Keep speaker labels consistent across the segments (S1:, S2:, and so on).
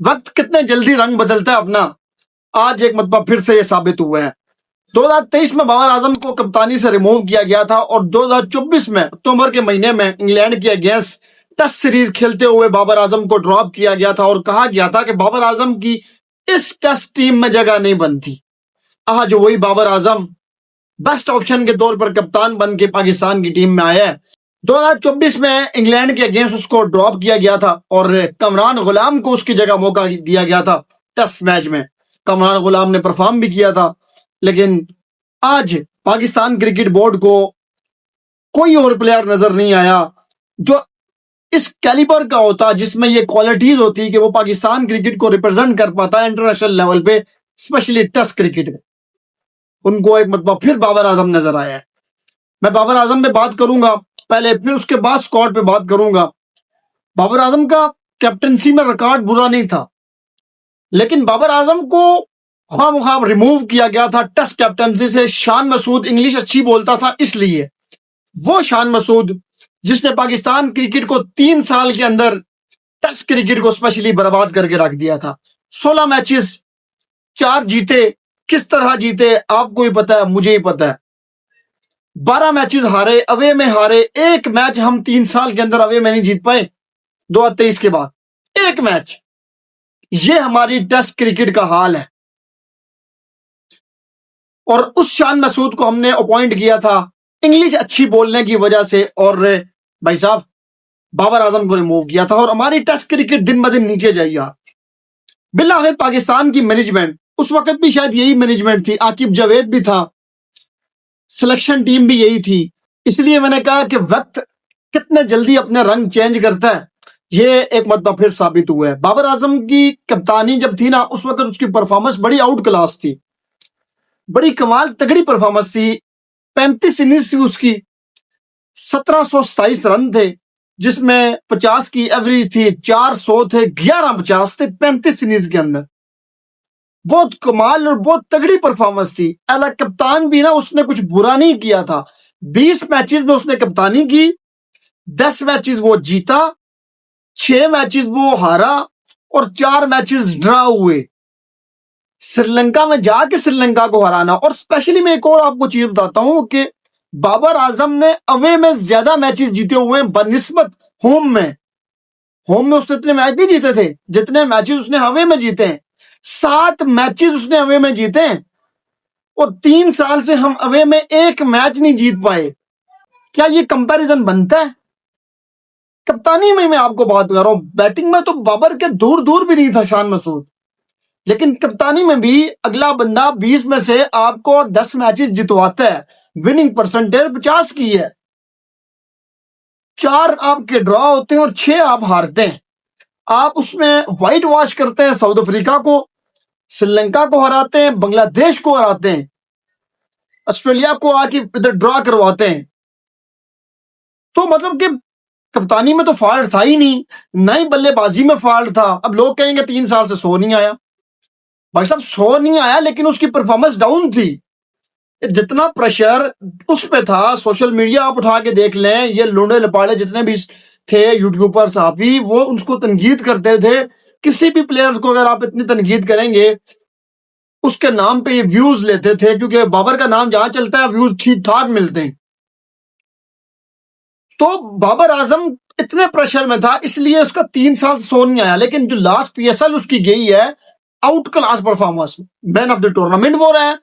S1: वक्त कितने जल्दी रंग बदलता है अपना, आज एक मरतबा फिर से ये साबित हुआ है। 2023 में बाबर आजम को कप्तानी से रिमूव किया गया था और 2024 में अक्टूबर के महीने में इंग्लैंड के अगेंस्ट टेस्ट सीरीज खेलते हुए बाबर आजम को ड्रॉप किया गया था और कहा गया था कि बाबर आजम की इस टेस्ट टीम में जगह नहीं बनती। आज वही बाबर आजम बेस्ट ऑप्शन के तौर पर कप्तान बन के पाकिस्तान की टीम में आया है। 2024 में इंग्लैंड के अगेंस्ट उसको ड्रॉप किया गया था और कमरान गुलाम को उसकी जगह मौका दिया गया था। टेस्ट मैच में कमरान गुलाम ने परफॉर्म भी किया था, लेकिन आज पाकिस्तान क्रिकेट बोर्ड को कोई और प्लेयर नजर नहीं आया जो इस कैलिबर का होता, जिसमें ये क्वालिटीज होती कि वो पाकिस्तान क्रिकेट को रिप्रेजेंट कर पाता है इंटरनेशनल लेवल पे, स्पेशली टेस्ट क्रिकेट में। उनको एक मतलब फिर बाबर आजम नजर आया है। मैं बाबर आजम पे बात करूंगा पहले, फिर उसके बाद स्क्वाड पे बात करूंगा। बाबर आजम का कैप्टनसी में रिकॉर्ड बुरा नहीं था, लेकिन बाबर आजम को ख्वाब रिमूव किया गया था टेस्ट कैप्टनसी से। शान मसूद इंग्लिश अच्छी बोलता था, इसलिए वो शान मसूद जिसने पाकिस्तान क्रिकेट को 3 साल के अंदर टेस्ट क्रिकेट को स्पेशली बर्बाद करके रख दिया था। 16 मैचेस 4 जीते, किस तरह जीते आपको ही पता है, मुझे ही पता है। 12 मैचेस हारे, अवे में हारे। एक मैच हम 3 साल के अंदर अवे में नहीं जीत पाए 2023 के बाद, एक मैच। ये हमारी टेस्ट क्रिकेट का हाल है। और उस शान मसूद को हमने अपॉइंट किया था इंग्लिश अच्छी बोलने की वजह से, और भाई साहब बाबर आजम को रिमूव किया था और हमारी टेस्ट क्रिकेट दिन ब दिन नीचे जाइए। बिल्कुल पाकिस्तान की मैनेजमेंट उस वक्त भी शायद यही मैनेजमेंट थी, आकिब जावेद भी था, सिलेक्शन टीम भी यही थी। इसलिए मैंने कहा कि वक्त कितने जल्दी अपने रंग चेंज करता है, ये एक मरतबा फिर साबित हुआ है। बाबर आजम की कप्तानी जब थी ना, उस वक्त उसकी परफॉर्मेंस बड़ी आउट क्लास थी, बड़ी कमाल तगड़ी परफॉर्मेंस थी। 35 इनिंग्स थी उसकी, 1727 रन थे, जिसमें 50 की एवरेज थी, 400 थे, 11 50 थे 35 इनिंग्स के अंदर। बहुत कमाल और बहुत तगड़ी परफॉर्मेंस थी। अला कप्तान भी ना उसने कुछ बुरा नहीं किया था। 20 मैचेस में उसने कप्तानी की, 10 मैचेस वो जीता, 6 मैचेस वो हारा और 4 मैचेस ड्रा हुए। श्रीलंका में जाके श्रीलंका को हराना। और स्पेशली मैं एक और आपको चीज बताता हूं कि बाबर आजम ने अवे में ज्यादा मैचेस जीते हुए हैं बनिस्बत होम में। होम में उसने इतने मैच नहीं जीते थे जितने मैचेस उसने अवे में जीते हैं। 7 मैचेस उसने अवे में जीते हैं और 3 साल से हम अवे में एक मैच नहीं जीत पाए। क्या ये कंपैरिजन बनता है? कप्तानी में मैं आपको बात कर रहा हूं, बैटिंग में तो बाबर के दूर दूर भी नहीं था शान मसूद, लेकिन कप्तानी में भी अगला बंदा 20 में से आपको 10 मैचेस जितवाता है, विनिंग परसेंटेज 50 की है, 4 आपके ड्रॉ होते हैं और 6 आप हारते हैं। आप उसमें व्हाइट वॉश करते हैं, साउथ अफ्रीका को, श्रीलंका को हराते हैं, बांग्लादेश को हराते हैं, ऑस्ट्रेलिया को आके इधर ड्रॉ करवाते हैं। तो मतलब कि कप्तानी में तो फॉल्ट था ही नहीं, ना ही बल्लेबाजी में फॉल्ट था। अब लोग कहेंगे 3 साल से 100 नहीं आया। भाई साहब 100 नहीं आया, लेकिन उसकी परफॉर्मेंस डाउन थी। जितना प्रेशर उस पे था, सोशल मीडिया आप उठा के देख लें, ये लुंडे लपाड़े जितने भी थे यूट्यूबर साफी, वो उसको तनकीद करते थे। किसी भी प्लेयर को अगर आप इतनी तनकीद करेंगे, उसके नाम पे ये व्यूज लेते थे, क्योंकि बाबर का नाम जहां चलता है व्यूज ठीक ठाक मिलते हैं। तो बाबर आजम इतने प्रेशर में था, इसलिए उसका 3 साल 100 नहीं आया। लेकिन जो लास्ट पीएसएल उसकी गई है, out class performance, man of the tournament वो रहा है,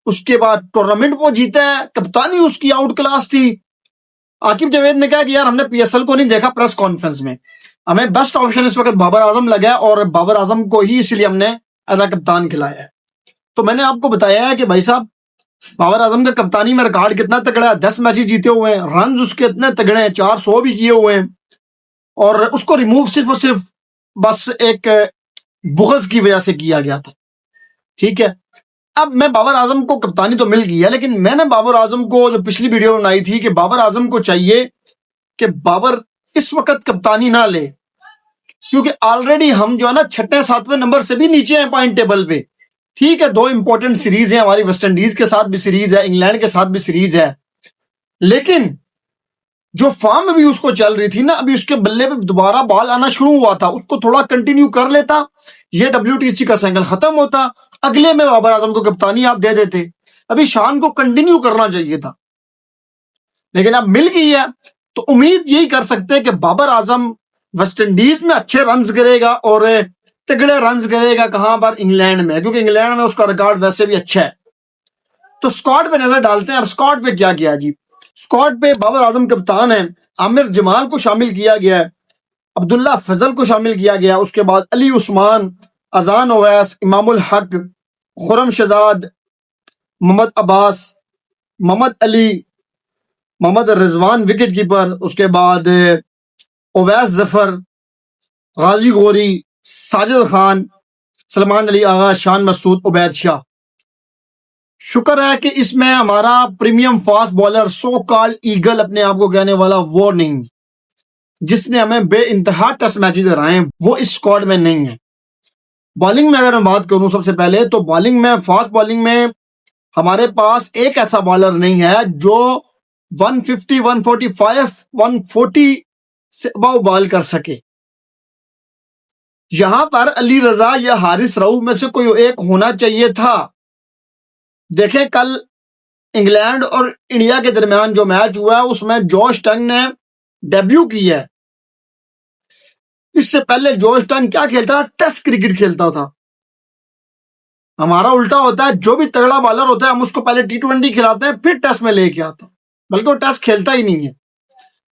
S1: उसके बाद टूर्नामेंट वो जीता है, कप्तानी उसकी आउट क्लास थी। आकिब जावेद ने कहा कि यार हमने पीएसएल को नहीं देखा, प्रेस कॉन्फ्रेंस में हमें बेस्ट ऑप्शन इस वक्त बाबर आजम लगा है और बाबर आजम को ही इसलिए हमने एज अ कप्तान खिलाया है। तो मैंने आपको बताया है कि भाई साहब बाबर आजम का कप्तानी में रिकॉर्ड कितना तगड़ा है, 10 मैचेस जीते हुए हैं, रन उसके इतने तगड़े हैं, 400 भी किए हुए हैं, और उसको रिमूव सिर्फ और सिर्फ बस एक बुग़्ज़ की वजह से किया गया था। ठीक है, अब मैं बाबर आजम को कप्तानी तो मिल गई है, लेकिन मैंने बाबर आजम को जो पिछली वीडियो बनाई थी कि बाबर आजम को चाहिए कि बाबर इस वक्त कप्तानी ना ले, क्योंकि ऑलरेडी हम जो है ना 6वें 7वें नंबर से भी नीचे हैं पॉइंट टेबल पे। ठीक है, 2 इंपॉर्टेंट सीरीज है हमारी, वेस्ट इंडीज के साथ भी सीरीज है, इंग्लैंड के साथ भी सीरीज है, लेकिन जो फॉर्म अभी उसको चल रही थी ना, अभी उसके बल्ले पे दोबारा बॉल आना शुरू हुआ था, उसको थोड़ा कंटिन्यू कर लेता, ये WTC का साइकिल खत्म होता, अगले में बाबर आजम को कप्तानी आप दे देते। अभी शान को कंटिन्यू करना चाहिए था, लेकिन अब मिल गई है, तो उम्मीद यही कर सकते हैं कि बाबर आजम वेस्ट इंडीज में अच्छे रन्स करेगा और तगड़े रन्स करेगा। कहां पर? इंग्लैंड में, क्योंकि इंग्लैंड में उसका रिकॉर्ड वैसे भी अच्छा है। तो स्क्वाड पे नजर डालते हैं। अब स्क्वाड पे क्या किया जी? स्क्वाड पे बाबर आजम कप्तान है, आमिर जमाल को शामिल किया गया है, अब्दुल्ला फजल को शामिल किया गया, उसके बाद अली उस्मान, अजान Owais, Imamul Haq, Khurram Shahzad, Mohammad Abbas, Mohammad Ali, Mohammad Rizwan wicket keeper, उसके बाद ओवैस जफर, गाजी गोरी, साजिद खान, सलमान अली आगा, शान मसूद, उबैद शाह। शुक्र है कि इसमें हमारा premium fast bowler so called eagle अपने आप को कहने वाला वो नहीं, जिसने हमें बेइंतहा टेस्ट मैचेस हराए, वो इस स्क्वाड में नहीं है। बॉलिंग में अगर मैं बात करूं सबसे पहले, तो बॉलिंग में, फास्ट बॉलिंग में हमारे पास एक ऐसा बॉलर नहीं है जो 150, 145, 140 से अबव बॉल कर सके। यहां पर अली रजा या हारिस रऊफ में से कोई एक होना चाहिए था। देखें, कल इंग्लैंड और इंडिया के दरमियान जो मैच हुआ है, उसमें जॉश टंग ने डेब्यू किया है। इससे पहले जॉश टंग क्या खेलता था? टेस्ट क्रिकेट खेलता था। हमारा उल्टा होता है, जो भी तगड़ा बॉलर होता है हम उसको पहले T20 खिलाते हैं, फिर टेस्ट में लेके आता, बल्कि वो टेस्ट खेलता ही नहीं है।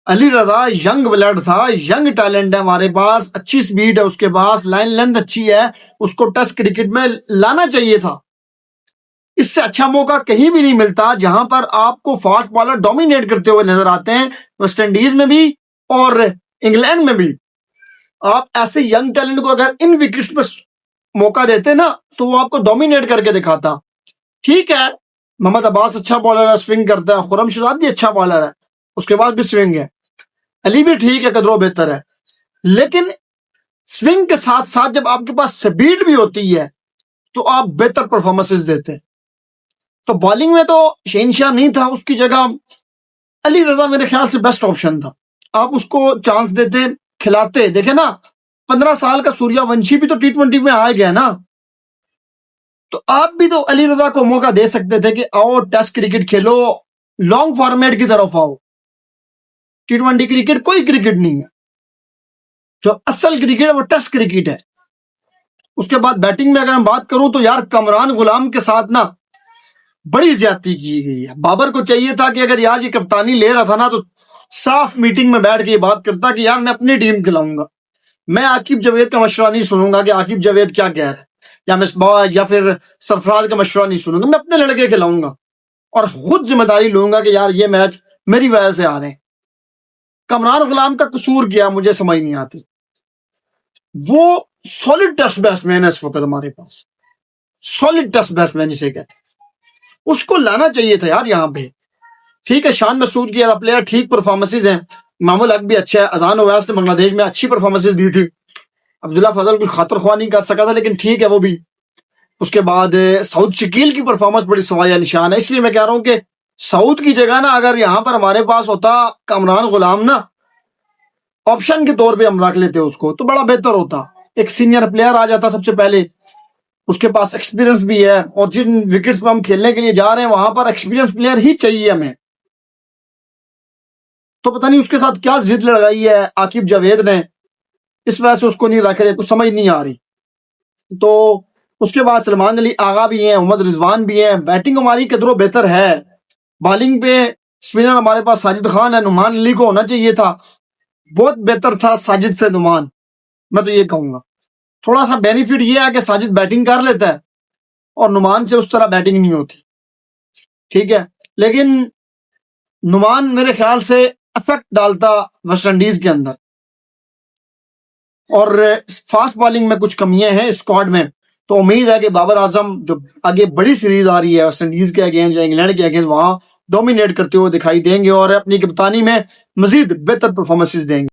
S1: अली रजा यंग ब्लड था, यंग टैलेंट है हमारे पास, अच्छी स्पीड है उसके पास, लाइन लेंथ अच्छी है, उसको टेस्ट क्रिकेट में लाना चाहिए था। इससे अच्छा मौका कहीं भी नहीं मिलता जहां पर आपको फास्ट बॉलर डोमिनेट करते हुए नजर आते हैं, वेस्ट इंडीज में भी और इंग्लैंड में भी। आप ऐसे यंग टैलेंट को अगर इन विकेट्स पे मौका देते ना, तो वो आपको डोमिनेट करके दिखाता। ठीक है, मोहम्मद अब्बास अच्छा बॉलर है, स्विंग करता है, खुरम शहजाद भी अच्छा बॉलर है, उसके बाद भी स्विंग है, अली भी ठीक है, कदरों बेहतर है, लेकिन स्विंग के साथ साथ जब आपके पास स्पीड भी होती है तो आप बेहतर परफॉर्मेंसेस देते हैं। तो बॉलिंग में तो शहनशाह नहीं था, उसकी जगह अली रजा मेरे ख्याल से बेस्ट ऑप्शन था। आप उसको चांस देते, खिलाते। देखे ना, 15 साल का सूर्यवंशी भी तो T20 में आ गया ना, तो आप भी तो अली रजा को मौका दे सकते थे कि आओ टेस्ट क्रिकेट खेलो, लॉन्ग फॉर्मेट की तरफ आओ। T20 क्रिकेट कोई क्रिकेट नहीं है, जो असल क्रिकेट है वो टेस्ट क्रिकेट है। उसके बाद बैटिंग में अगर हम बात करूं तो यार कमरान गुलाम के साथ ना बड़ी ज्यादती की गई है। बाबर को चाहिए था कि अगर यार ये कप्तानी ले रहा था ना, तो साफ मीटिंग में बैठ के ये बात करता कि यार मैं अपनी टीम खिलाऊंगा, मैं आकिब जावेद का मशवरा नहीं सुनूंगा कि आकिब जावेद क्या कह रहा है, या मिसबाह या फिर सरफराज का मशवरा नहीं सुनूंगा, मैं अपने लड़के खिलाऊंगा और खुद जिम्मेदारी लूंगा कि यार ये मैच मेरी वजह से आ रहे हैं। कमरान गुलाम का कसूर क्या, मुझे समझ नहीं आती। वो सॉलिड टेस्ट बैट्समैन है इस वक्त हमारे पास, सॉलिड टेस्ट बैट्समैन जिसे कहते हैं, उसको लाना चाहिए था यार यहाँ पे। ठीक है, शान मसूद की प्लेयर ठीक परफॉर्मेंसेज हैं, इमामुल हक भी अच्छा है, अजान ओवैस ने बांग्लादेश में अच्छी परफॉर्मेंसेज दी थी, अब्दुल्ला फजल कुछ खातर ख्वाह नहीं कर सका था, लेकिन ठीक है वो भी। उसके बाद सऊद शकील की परफॉर्मेंस बड़ी सवालिया निशान है। इसलिए मैं कह रहा हूं कि सऊद की जगह ना अगर यहां पर हमारे पास होता कमरान गुलाम ना, ऑप्शन के तौर पे हम रख लेते उसको, तो बड़ा बेहतर होता। एक सीनियर प्लेयर आ जाता सबसे पहले, उसके पास एक्सपीरियंस भी है, और जिन विकेट्स पे हम खेलने के लिए जा रहे हैं वहां पर एक्सपीरियंस प्लेयर ही चाहिए हमें। तो पता नहीं उसके साथ क्या जिद लगाई है आकिब जावेद ने, इस वजह से उसको नहीं रख रहे, कुछ समझ नहीं आ रही। तो उसके बाद सलमान अली आगा भी हैं, मोहम्मद रिजवान भी हैं, बैटिंग हमारी कदरों बेहतर है। बॉलिंग पे स्पिनर हमारे पास साजिद खान है, नुमान अली को होना चाहिए था, बहुत बेहतर था साजिद से नुमान, मैं तो ये कहूंगा। थोड़ा सा बेनिफिट ये है कि साजिद बैटिंग कर लेता है और नुमान से उस तरह बैटिंग नहीं होती, ठीक है, लेकिन नुमान मेरे ख्याल से इफेक्ट डालता वेस्ट इंडीज के अंदर। और फास्ट बॉलिंग में कुछ कमियां हैं स्क्वाड में, तो उम्मीद है कि बाबर आजम जो आगे बड़ी सीरीज आ रही है वेस्ट इंडीज के अगेंस्ट या इंग्लैंड के अगेंस्ट, वहां डोमिनेट करते हुए दिखाई देंगे और अपनी कप्तानी में मजीद बेहतर परफॉर्मेंसेस देंगे।